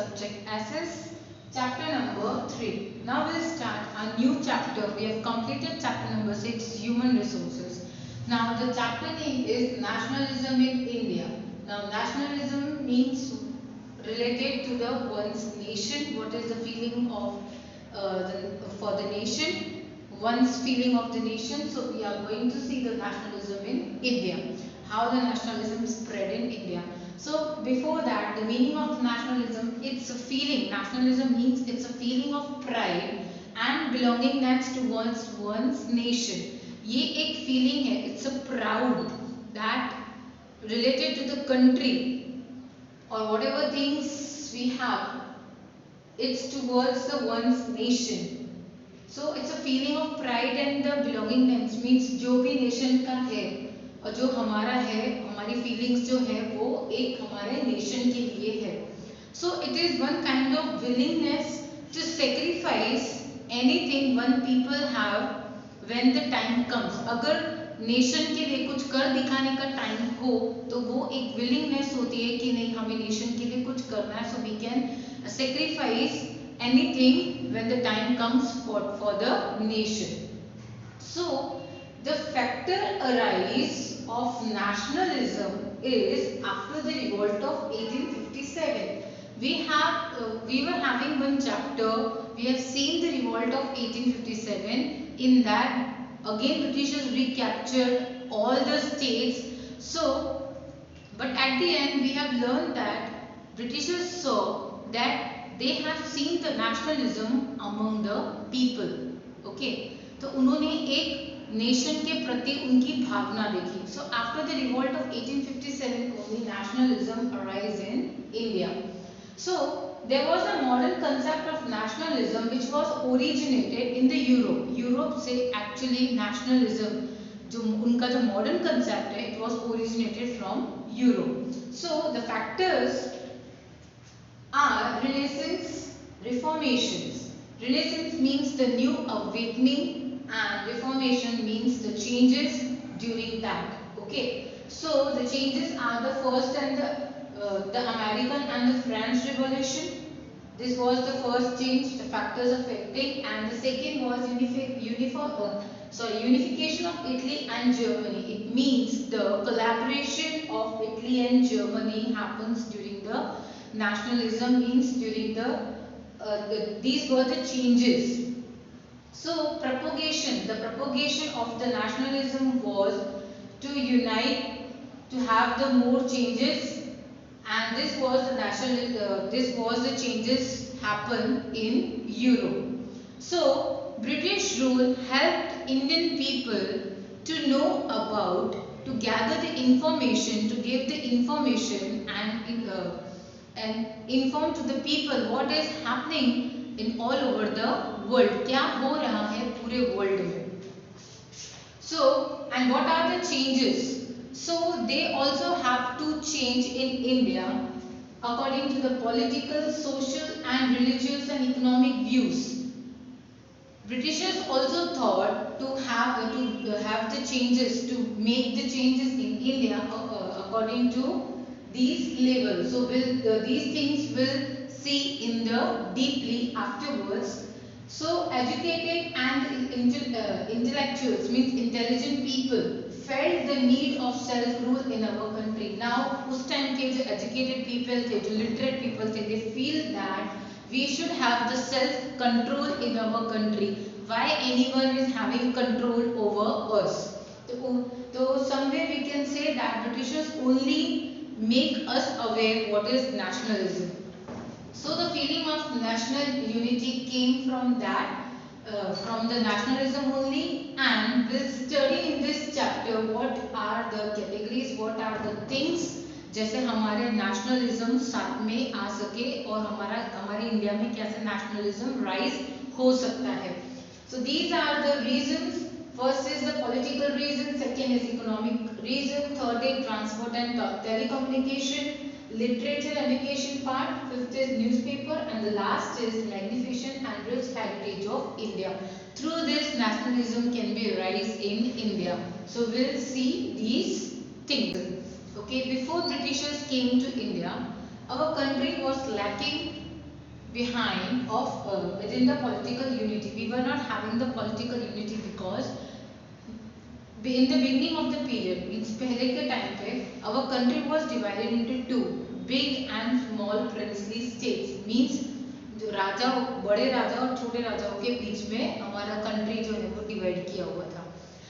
subject SS, chapter number 3. Now we'll start a new chapter. We have completed chapter number 6, Human Resources. Now the chapter name is Nationalism in India. Now nationalism means related to the one's nation. What is the feeling of for the nation? One's feeling of the nation. So we are going to see the nationalism in India. How the nationalism spread in India. So before that, the meaning of nationalism, it's a feeling. Nationalism means it's a feeling of pride and belongingness towards one's nation. ये एक feeling है. It's a proud that related to the country or whatever things we have. It's towards the one's nation. So it's a feeling of pride and the belongingness means जो भी nation का है और जो हमारा है, हमारी फीलिंग्स जो है वो एक हमारे नेशन के लिए है. So it is one kind of willingness to sacrifice anything one people have when the time comes. अगर नेशन के लिए कुछ कर दिखाने का टाइम हो तो वो एक विलिंगनेस होती है कि नहीं हमें नेशन के लिए कुछ करना है. So we can sacrifice anything when the time comes for the nation. सो the factor arise of nationalism is after the revolt of 1857. We were having one chapter. We have seen the revolt of 1857. In that again Britishers recaptured all the states. So but at the end we have learned that Britishers saw that they have seen the nationalism among the people. Okay, तो उन्होंने एक nation के प्रति उनकी भावना देखी. So after the revolt of 1857 only nationalism arise in India. So there was a modern concept of nationalism which was originated in the Europe. Europe से actually nationalism जो उनका जो modern concept है it was originated from Europe. So the factors are Renaissance, Reformations. Renaissance means the new awakening and Reformation means the changes during that. Okay, so the changes are the first and the American and the French Revolution. This was the first change, the factors affecting, and the second was unification of Italy and Germany. It means the collaboration of Italy and Germany happens during the nationalism means during these were the changes. So the propagation of the nationalism was to unite, to have the more changes, and this was the changes happen in Europe. So British rule helped Indian people to know about, to gather the information, to give the information and inform to the people what is happening in all over the world. क्या हो रहा है पूरे world में. So and what are the changes? So they also have to change in India according to the political, social and religious and economic views. Britishers also thought to have the changes, to make the changes in India according to these levels. So these things will see in the deeply afterwards. So educated and intellectuals means intelligent people felt the need of self rule in our country. Now उस time के जो educated people थे, जो literate people थे, they feel that we should have the self control in our country. Why anyone is having control over us? So somewhere we can say that Britishers only make us aware what is nationalism. So the feeling of national unity came from that, from the nationalism only, and we'll study in this chapter what are the categories, what are the things जैसे हमारे nationalism साथ में आ सके और हमारे India में कैसे nationalism rise हो सकता है. So these are the reasons. First is the political reason, second is economic reason, third is transport and telecommunication, literature and education part, fifth is newspaper, and the last is magnificent and rich heritage of India. Through this nationalism can be raised in India. So we'll see these things. Okay, before Britishers came to India, our country was lacking behind of within the political unity. We were not having the political unity because in the beginning of the period, means पहले के time पे our country was divided into two big and small princely states. Means जो राजा, बड़े राजा और छोटे राजाओं के बीच में हमारा कंट्री जो है वो डिवाइड किया हुआ था.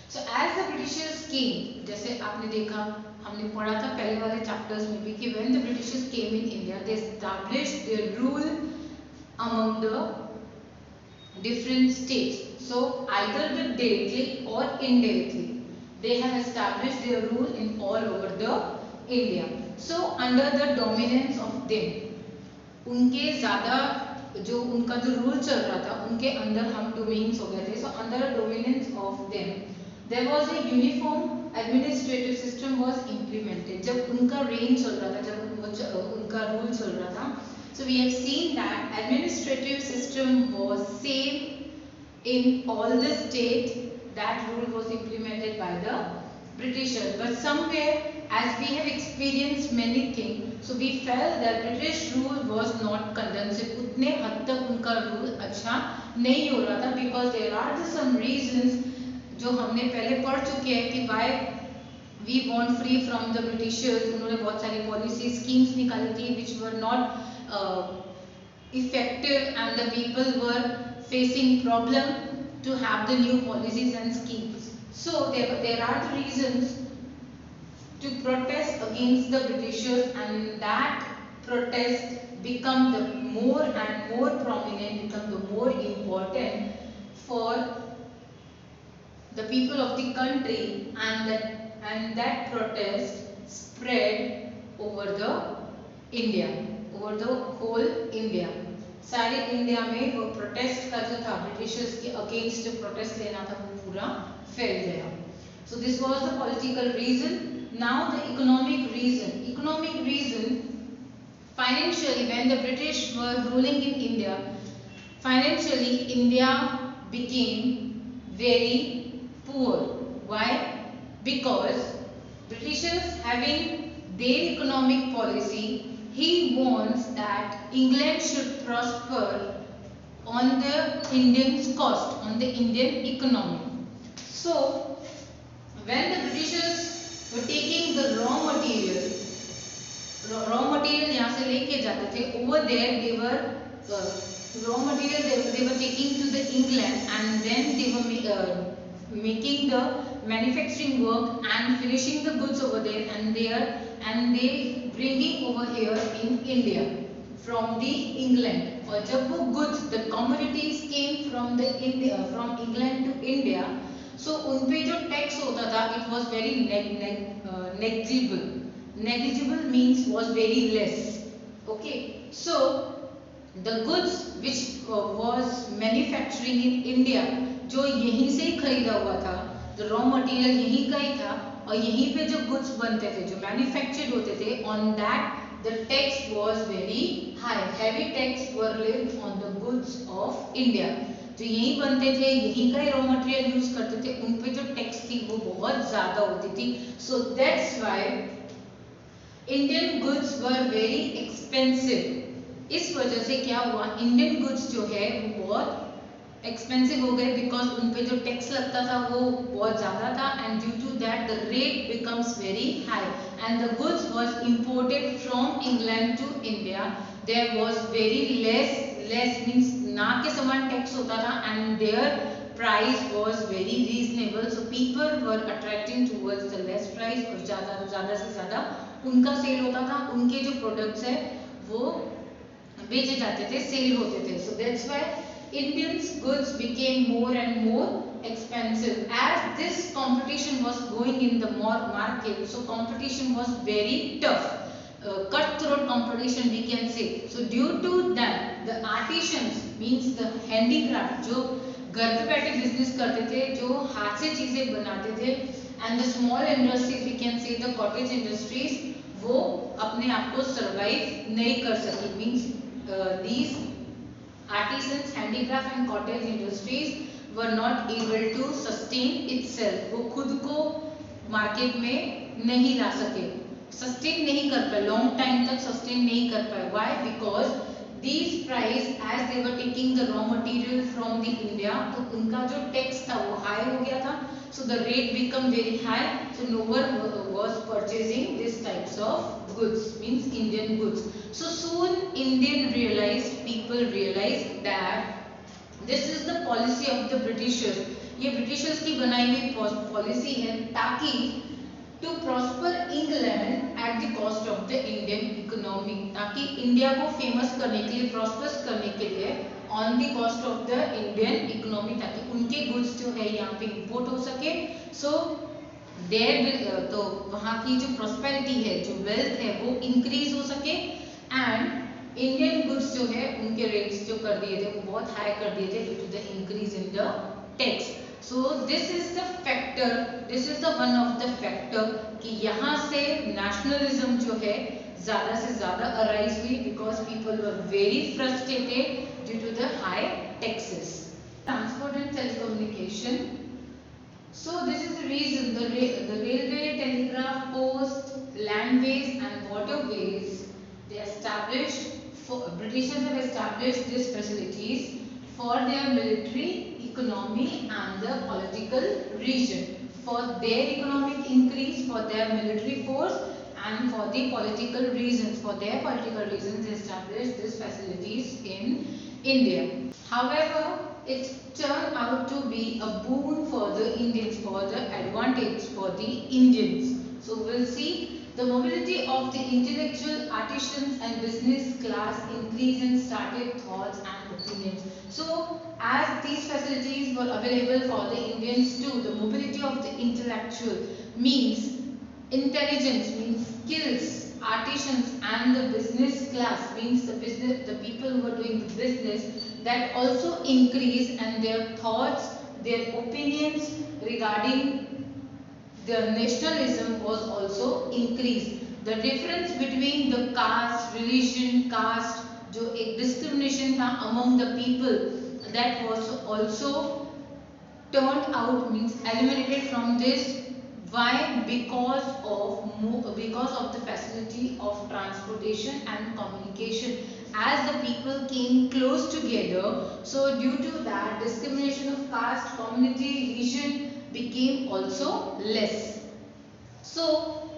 So as the Britishers came, जैसे आपने देखा, हमने पढ़ा था पहले वाले चैप्टर्स में भी कि when the Britishers came in India, they established their rule among the different states. So either directly or indirectly, they have established their rule in all over the India. So under the dominance of them, उनके ज़्यादा जो उनका जो rule चल रहा था उनके अंदर हम डोमेन्स हो गए थे. So under dominance of them there was a uniform administrative system was implemented. जब उनका रेन चल रहा था, जब उनका रूल चल रहा था, so we have seen that administrative system was same in all the state. That rule was implemented by the Britishers, but somewhere as we have experienced many things, so we felt that British rule was not conducive. उतने हद तक उनका rule अच्छा नहीं हो रहा था because there are some reasons जो हमने पहले पढ़ चुके हैं कि why we want free from the Britishers. उन्होंने बहुत सारी पॉलिसी स्कीम्स निकाली थी which were not effective and the people were facing problem to have the new policies and schemes. So there are the reasons to protest against the Britishers, and that protest become the more and more prominent, become the more important for the people of the country, and that protest spread over the India, over the whole India. सारे India में वो protest का जो था Britishers के against जो protest लेना था वो पूरा फैल गया. So this was the political reason. Now the economic reason. Economic reason, financially when the British were ruling in India, financially India became very poor. Why? Because Britishers having their economic policy, he wants that England should prosper on the Indian's cost, on the Indian economy. So when the Britishers were taking the raw material यहाँ से लेके जाते थे, over there they were raw material they were taking to the England, and then they were making the manufacturing work and finishing the goods over there, and they bringing over here in India from the England. और जब वो goods, the commodities came from the India, from England to India, so उन पे जो tax होता था it was very negligible. Negligible means was very less. Okay, so the goods which was manufacturing in India, जो यहीं से ही खरीदा हुआ था, the raw material यहीं का ही था, और यहीं पे जो goods बनते थे, जो manufactured होते थे, on that the tax was very high. Heavy tax were laid on the goods of India. जो यहीं बनते थे, यहीं का ही raw material यूज करते थे, उन पे जो टैक्स थी वो बहुत ज्यादा होती थी. So that's why Indian goods were very expensive. इस वजह से क्या हुआ, इंडियन गुड्स जो है वो बहुत एक्सपेंसिव हो गए बिकॉज उन पे जो टैक्स लगता था वो बहुत ज़्यादा था, and due to that the rate becomes very high, and the goods was imported from England to India. There was very less means ना के समान टैक्स होता था, and their price was very reasonable. So people were attracting towards the less price, और ज़्यादा से ज़्यादा उनका सेल होता था, उनके जो प्रोडक्ट्स है वो बेचे जाते थे, सेल होते थे. So that's why Indians goods became more and more expensive as this competition was going in the market. So competition was very tough, cutthroat competition we can say. So due to that the artisans means the handicraft जो घर पे बैठे business करते थे, जो हाथ से चीजें बनाते थे, and the small industries we can say the cottage industries, वो अपने आप को survive नहीं कर सकी. Means these artisans, handicraft and cottage industries were not able to sustain itself. वो खुद को मार्केट में नहीं ला सके, सस्टेन नहीं कर पाए, लॉन्ग टाइम तक सस्टेन नहीं कर पाए. Why? Because these price as they were taking the raw material from the India, तो उनका जो टैक्स था वो हाई हो गया था, so the rate become very high, so no one was purchasing this types of goods, means Indian goods. So soon people realized that this is the policy of the Britishers. ये Britishers की बनाई हुई policy है ताकि to prosper England at the cost of the Indian economy, ताकि India को famous करने के लिए, प्रॉस्पर्स करने के लिए on the cost of the Indian economy, ताकि उनके गुड्स जो है यहाँ पे इंपोर्ट हो सके. सो देयर तो वहाँ की जो प्रॉस्पेरिटी है, जो वेल्थ है वो इंक्रीज हो सके, एंड इंडियन गुड्स जो है उनके रेट्स जो कर दिए थे वो बहुत हाई कर दिए थे due to the increase in the tax. So this is the factor, this is the one of the factor कि यहाँ से nationalism जो है ज़्यादा से ज़्यादा arise हुई, because people were very frustrated due to the high taxes. Transport and telecommunication. So this is the reason the railway, telegraph, post, landways and waterways, they established, Britishers have established these facilities for their military, economy and the political region. For their economic increase, for their military force and for the political reasons, they established these facilities in India. However, it turned out to be a boon for the Indians, for the advantage for the Indians. So we'll see the mobility of the intellectual, artisans and business class increased and started thoughts and opinions. So as these facilities were available for the Indians too, the mobility of the intellectual means intelligence, means skills, artisans and the business class means the people who are doing the business, that also increased, and their thoughts, their opinions regarding the nationalism was also increased. The difference between the caste, religion, caste, जो एक discrimination था among the people, that was also turned out, means eliminated from this. Why? Because of the facility of transportation and communication. As the people came close together, so due to that, discrimination of caste, community, religion became also less. So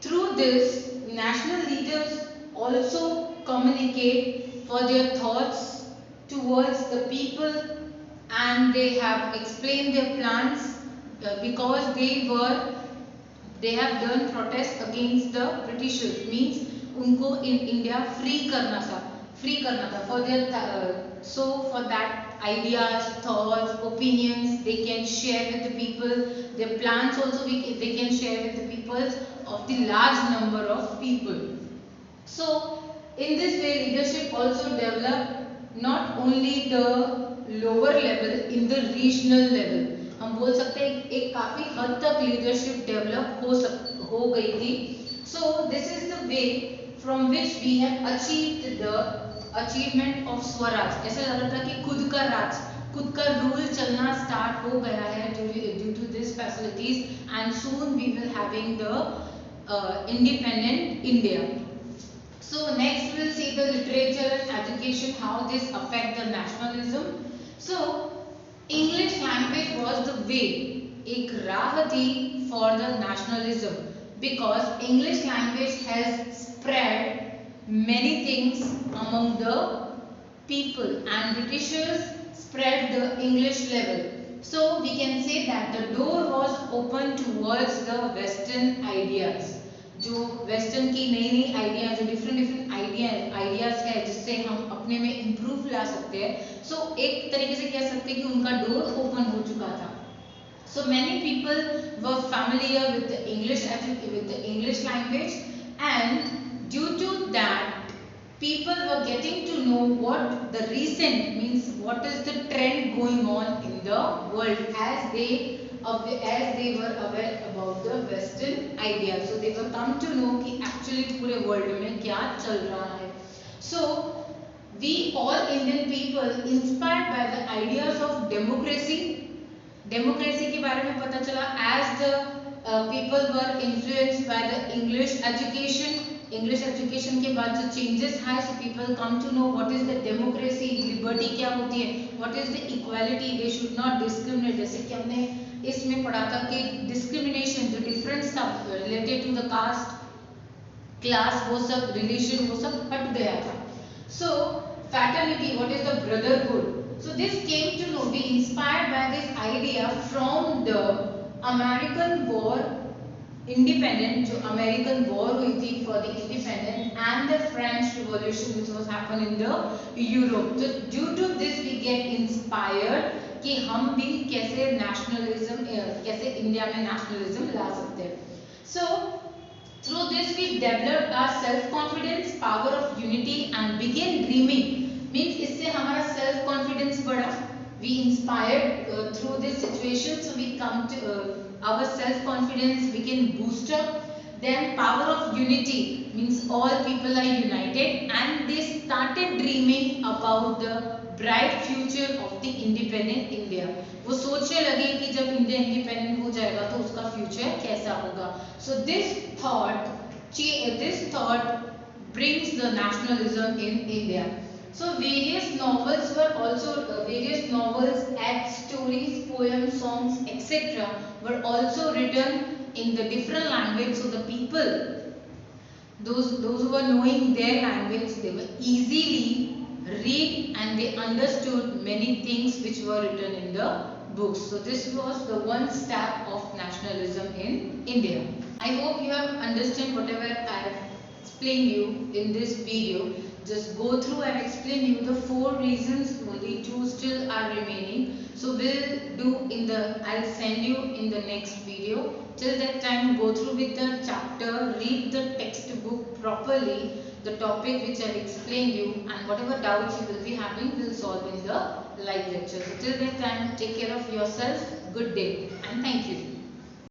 through this, national leaders also communicate for their thoughts towards the people, and they have explained their plans because they have done protest against the Britishers, means उनको in India free करना था for their so for that ideas, thoughts, opinions they can share with the people, their plans also they can share with the people of the large number of people. So in this way leadership also developed not only the lower level, in the regional level. हम बोल सकते हैं एक काफी हद तक leadership develop हो गई थी. So this is the way from which we have achieved the achievement of Swaraj. ऐसा लग रहा था कि खुद का रूल चलना स्टार्ट हो गया है due to these facilities, and soon we will having the independent India. So next we will see the literature and education, how this affect the nationalism. So English language was the way, एक राह थी for the nationalism, because English language has spread many things among the people, and Britishers spread the English level. So we can say that the door was open towards the Western ideas. जो western की नई idea, जो different ideas है जिससे हम अपने में improve ला सकते हैं. सो एक तरीके से कह सकते हैं कि उनका डोर ओपन हो चुका था. So many people were familiar with the English language, and due to that people were getting to know what the recent, means what is the trend going on in the world, as they were aware about the western ideas. So they were come to know कि actually पूरे world में क्या चल रहा है. So we all Indian people inspired by the ideas of democracy के बारे में पता चला, as the people were influenced by the English education, English education के बाद जो चेंजेस है, so people come to know what is the democracy, liberty क्या होती है, what is the equality, they should not discriminate. जैसे कि हमने इसमें पढ़ा था कि डिस्क्रिमिनेशन जो डिफरेंस था related to the caste, class, वो सब रिलीजन, वो सब हट गया था। सो fraternity, what is the brotherhood? So this came to know, be inspired by this idea from the American war, independent, जो अमेरिकन वॉर हुई थी for the independent and the French revolution which was happen in the Europe. तो due to this we get inspired कि हम भी कैसे nationalism, कैसे India में नेशनलिज्म ला सकते हैं। सो through this we developed our self confidence, power of unity and began dreaming, means इससे हमारा self confidence बढ़ा, we inspired through this situation, so we come to our self confidence became boost up, then power of unity means all people are united and they started dreaming about the bright future of the independent India। वो सोचने लगे कि जब India independent हो जाएगा तो उसका future कैसा होगा। So this thought brings the nationalism in India। So various novels were also various novels, ads, stories, poems, songs, etc. were also written in the different language. So the people, those who were knowing their language, they were easily read and they understood many things which were written in the books. So this was the one step of nationalism in India। I hope you have understood whatever I have explained you in this video। Just go through and explain you the 4 reasons, only 2 still are remaining। So we'll do in the, I'll send you in the next video। Till that time go through with the chapter, read the textbook properly, the topic which I explained you, and whatever doubts you will be having will solve in the live lecture। So till that time take care of yourself, good day and thank you।